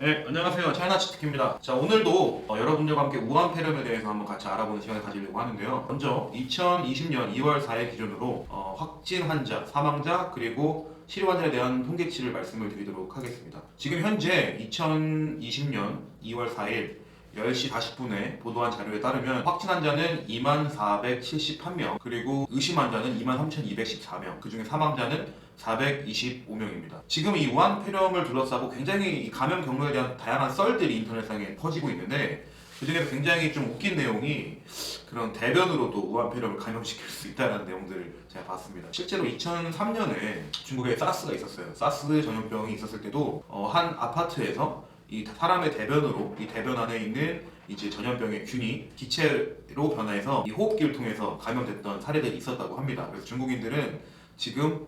네, 안녕하세요. 차이나치트키입니다. 자, 오늘도 여러분들과 함께 우한 폐렴에 대해서 한번 같이 알아보는 시간을 가지려고 하는데요. 먼저 2020년 2월 4일 기준으로 확진 환자, 사망자, 그리고 치료 환자에 대한 통계치를 말씀을 드리도록 하겠습니다. 지금 현재 2020년 2월 4일 10시 40분에 보도한 자료에 따르면 확진 환자는 2471명, 그리고 의심 환자는 23,214명, 그 중에 사망자는 425명입니다. 지금 이 우한 폐렴을 둘러싸고 굉장히 이 감염 경로에 대한 다양한 썰들이 인터넷상에 퍼지고 있는데, 그중에서 굉장히 좀 웃긴 내용이 그런 대변으로도 우한 폐렴을 감염시킬 수 있다는 내용들을 제가 봤습니다. 실제로 2003년에 중국에 사스가 있었어요. 사스 전염병이 있었을 때도 한 아파트에서 이 사람의 대변으로 이 대변 안에 있는 이제 전염병의 균이 기체로 변해서 이 호흡기를 통해서 감염됐던 사례들이 있었다고 합니다. 그래서 중국인들은 지금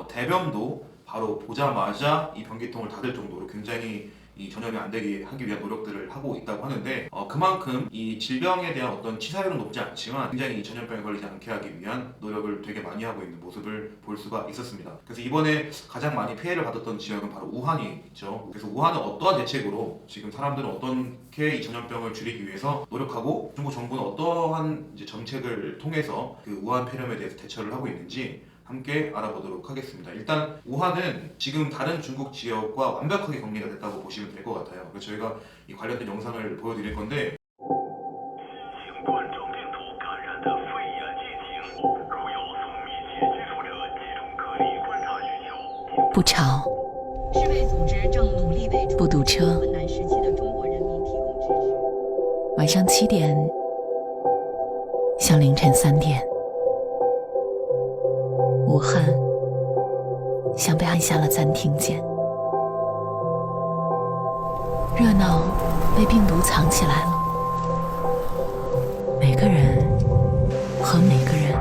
대변도 바로 보자마자 이 변기통을 닫을 정도로 굉장히 이 전염이 안 되게 하기 위한 노력들을 하고 있다고 하는데, 그만큼 이 질병에 대한 어떤 치사율은 높지 않지만 굉장히 이 전염병에 걸리지 않게 하기 위한 노력을 되게 많이 하고 있는 모습을 볼 수가 있었습니다. 그래서 이번에 가장 많이 피해를 받았던 지역은 바로 우한이 있죠. 그래서 우한은 어떠한 대책으로 지금 사람들은 어떻게 이 전염병을 줄이기 위해서 노력하고 중국 정부는 어떠한 이제 정책을 통해서 그 우한 폐렴에 대해서 대처를 하고 있는지 함께 알아보도록 하겠습니다. 일단 우한은 지금 다른 중국 지역과 완벽하게 격리가 됐다고 보시면 될 것 같아요. 그래서 저희가 이 관련된 영상을 보여드릴 건데, 不吵，不堵车。晚上7点，像凌晨3点。武汉像被按下了暂停键，热闹被病毒藏起来了，每个人和每个人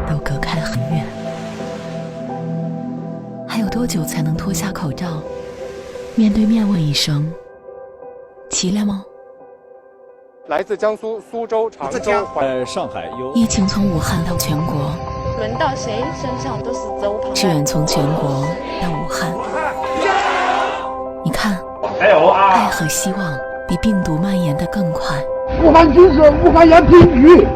都隔开很远。还有多久才能脱下口罩，面对面问一声齐了吗？来自江苏苏州、常州、上海有疫情从武汉到全国，轮到谁身上都是周旁。支援从全国到武汉。你看，爱和希望比病毒蔓延得更快。武汉军是武汉人平局。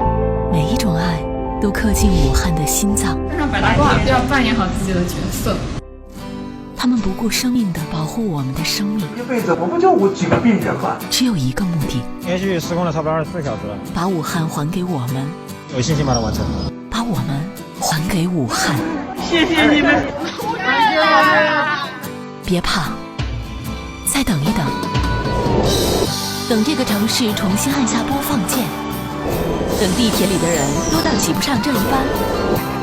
每一种爱都刻进武汉的心脏。让百大瓜要扮演好自己的角色。他们不顾生命地保护我们的生命。一辈子我不就我几个病人吗？只有一个目的，连续施工了差不多24小时了，把武汉还给我们，有信心把它完成。把我们还给武汉。谢谢你们，别怕，再等一等，等这个城市重新按下播放键，等地铁里的人多到挤不上这一班，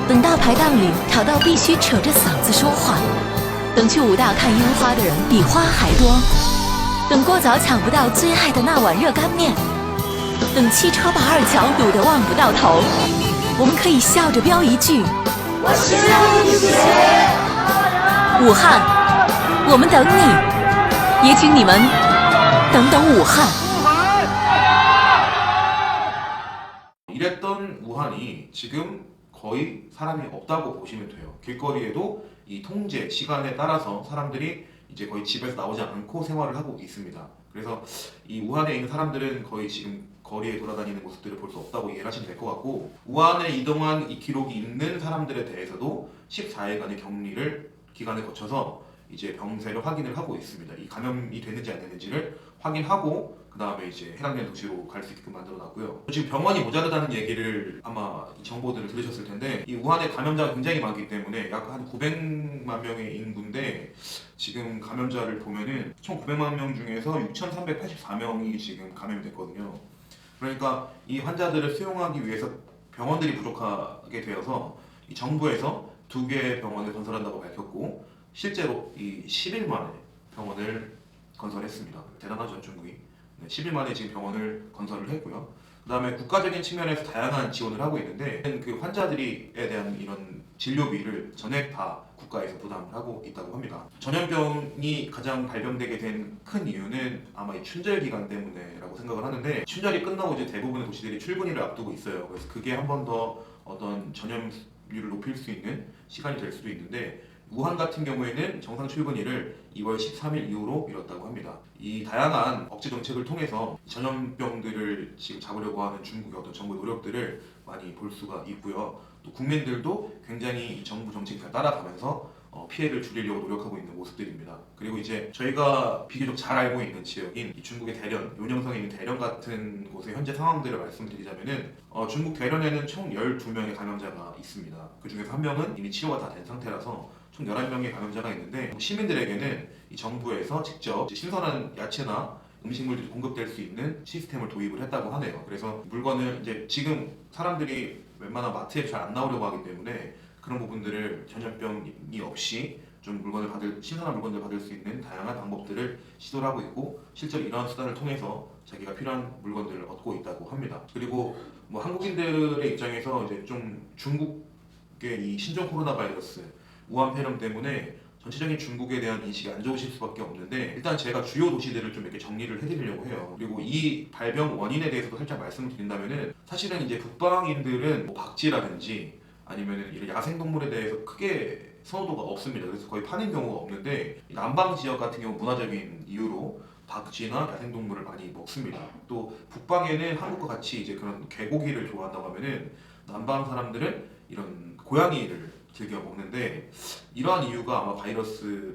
等大排档里吵到必须扯着嗓子说话，等去武大看樱花的人比花还多，等过早抢不到最爱的那碗热干面，等汽车把二桥堵得望不到头，我们可以笑着飙一句：我是你武汉，我们等你，也请你们等等武汉。 이랬던 우한이 지금 거의 사람이 없다고 보시면 돼요. 길거리에도 이 통제 시간에 따라서 사람들이 이제 거의 집에서 나오지 않고 생활을 하고 있습니다. 그래서 이 우한에 있는 사람들은 거의 지금 거리에 돌아다니는 모습들을 볼 수 없다고 이해를 하시면 될 것 같고, 우한에 이동한 이 기록이 있는 사람들에 대해서도 14일간의 격리를 기간을 거쳐서 이제 병세를 확인을 하고 있습니다. 이 감염이 됐는지 안 됐는지를 확인하고 그 다음에 이제 해당되는 도시로 갈 수 있게끔 만들어놨고요. 지금 병원이 모자르다는 얘기를 아마 이 정보들을 들으셨을 텐데, 이 우한에 감염자가 굉장히 많기 때문에 약 한 900만 명의 인구인데, 지금 감염자를 보면은 총 900만 명 중에서 6,384명이 지금 감염이 됐거든요. 그러니까 이 환자들을 수용하기 위해서 병원들이 부족하게 되어서 이 정부에서 2개의 병원을 건설한다고 밝혔고, 실제로 이 10일 만에 병원을 건설했습니다. 대단하죠, 중국이. 10일 만에 지금 병원을 건설을 했고요. 그 다음에 국가적인 측면에서 다양한 지원을 하고 있는데, 그 환자들에 대한 이런 진료비를 전액 다 국가에서 부담을 하고 있다고 합니다. 전염병이 가장 발병되게 된 큰 이유는 아마 이 춘절 기간 때문에라고 생각을 하는데, 춘절이 끝나고 이제 대부분의 도시들이 출근일을 앞두고 있어요. 그래서 그게 한 번 더 어떤 전염률을 높일 수 있는 시간이 될 수도 있는데, 우한 같은 경우에는 정상 출근일을 2월 13일 이후로 미뤘다고 합니다. 이 다양한 억제 정책을 통해서 전염병들을 지금 잡으려고 하는 중국의 어떤 정부 노력들을 많이 볼 수가 있고요. 또 국민들도 굉장히 이 정부 정책을 잘 따라가면서 피해를 줄이려고 노력하고 있는 모습들입니다. 그리고 이제 저희가 비교적 잘 알고 있는 지역인 이 중국의 대련, 요녕성에 있는 대련 같은 곳의 현재 상황들을 말씀드리자면은 중국 대련에는 총 12명의 감염자가 있습니다. 그 중에서 한 명은 이미 치료가 다 된 상태라서 총 11명의 감염자가 있는데 시민들에게는 이 정부에서 직접 신선한 야채나 음식물들이 공급될 수 있는 시스템을 도입을 했다고 하네요. 그래서 물건을 이제 지금 사람들이 웬만한 마트에 잘 안 나오려고 하기 때문에 그런 부분들을 전염병이 없이 좀 신선한 물건을 받을 수 있는 다양한 방법들을 시도를 하고 있고 실제로 이러한 수단을 통해서 자기가 필요한 물건들을 얻고 있다고 합니다. 그리고 뭐 한국인들의 입장에서 이제 좀 중국의 이 신종 코로나 바이러스 우한 폐렴 때문에 전체적인 중국에 대한 인식이 안 좋으실 수밖에 없는데 일단 제가 주요 도시들을 좀 이렇게 정리를 해드리려고 해요. 그리고 이 발병 원인에 대해서도 살짝 말씀을 드린다면은 사실은 이제 북방인들은 뭐 박쥐라든지 아니면은 이런 야생동물에 대해서 크게 선호도가 없습니다. 그래서 거의 파는 경우가 없는데 남방 지역 같은 경우 문화적인 이유로 박쥐나 야생동물을 많이 먹습니다. 또 북방에는 한국과 같이 이제 그런 개고기를 좋아한다고 하면은 남방 사람들은 이런 고양이를 즐겨 먹는데 이러한 이유가 아마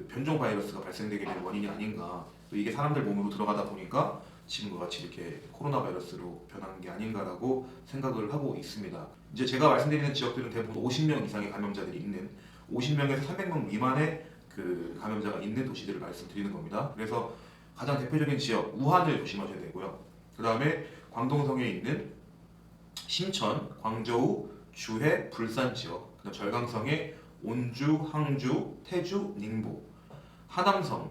변종 바이러스가 발생되게 된 원인이 아닌가. 또 이게 사람들 몸으로 들어가다 보니까 지금과 같이 이렇게 코로나 바이러스로 변한 게 아닌가라고 생각을 하고 있습니다. 이제 제가 말씀드리는 지역들은 대부분 50명 이상의 감염자들이 있는 50명에서 300명 미만의 그 감염자가 있는 도시들을 말씀드리는 겁니다. 그래서 가장 대표적인 지역 우한을 조심하셔야 되고요. 그 다음에 광동성에 있는 심천, 광저우, 주해, 불산 지역, 그다음 절강성의 온주, 항주, 태주, 닝보, 하남성,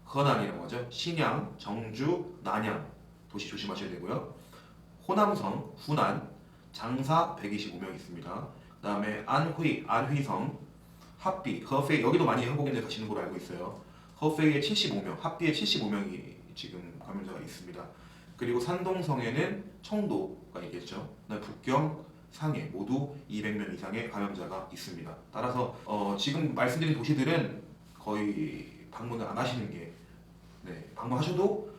河南이라고 하죠. 신양, 정주, 난양 도시 조심하셔야 되고요. 호남성, 후난, 장사 125명 있습니다. 그다음에 안휘성, 합비, 허페이 여기도 많이 한국인들 가시는 걸로 알고 있어요. 허페이에 75명, 합비에 75명이 지금 감염자가 있습니다. 그리고 산동성에는 청도가 있겠죠. 그다음에 북경, 상해 모두 200명 이상의 감염자가 있습니다. 따라서 지금 말씀드린 도시들은 거의 방문을 안 하시는 게 방문하셔도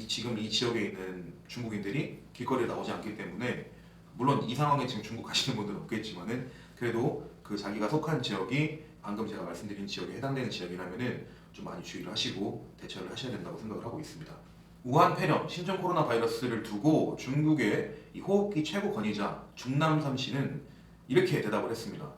지금 이 지역에 있는 중국인들이 길거리에 나오지 않기 때문에 물론 이 상황에 지금 중국 가시는 분들은 없겠지만은 그래도 그 자기가 속한 지역이 방금 제가 말씀드린 지역에 해당되는 지역이라면은 좀 많이 주의를 하시고 대처를 하셔야 된다고 생각을 하고 있습니다. 우한 폐렴, 신종 코로나 바이러스를 두고 중국의 이 호흡기 최고 권위자 중남3 씨는 이렇게 대답을 했습니다.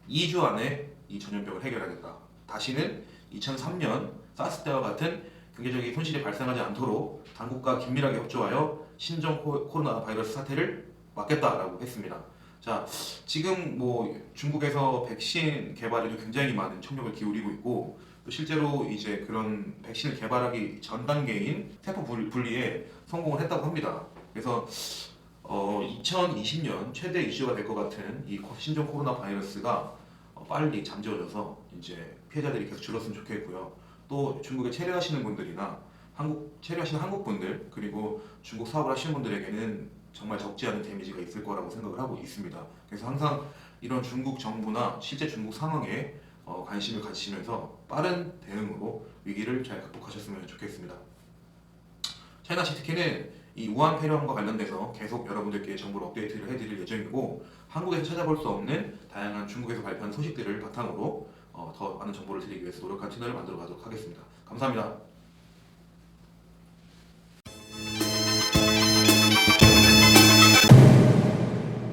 2주 안에 이 전염병을 해결하겠다. 다시는 2003년 사스 때와 같은 경제적인 손실이 발생하지 않도록 당국과 긴밀하게 협조하여 신종 코로나 바이러스 사태를 막겠다라고 했습니다. 자, 지금 뭐 중국에서 백신 개발에도 굉장히 많은 총력을 기울이고 있고 또 실제로 이제 그런 백신을 개발하기 전 단계인 세포 분리에 성공을 했다고 합니다. 그래서 2020년 최대 이슈가 될 것 같은 이 신종 코로나 바이러스가 빨리 잠재워져서 이제 피해자들이 계속 줄었으면 좋겠고요. 또 중국에 체류하시는 분들이나 체류하시는 한국 분들 그리고 중국 사업을 하시는 분들에게는 정말 적지 않은 데미지가 있을 거라고 생각을 하고 있습니다. 그래서 항상 이런 중국 정부나 실제 중국 상황에 관심을 가지시면서 빠른 대응으로 위기를 잘 극복하셨으면 좋겠습니다. 차이나 시티키는 이 우한 폐렴과 관련돼서 계속 여러분들께 정보를 업데이트를 해드릴 예정이고 한국에서 찾아볼 수 없는 다양한 중국에서 발표한 소식들을 바탕으로 더 많은 정보를 드리기 위해서 노력한 채널을 만들어 가도록 하겠습니다. 감사합니다.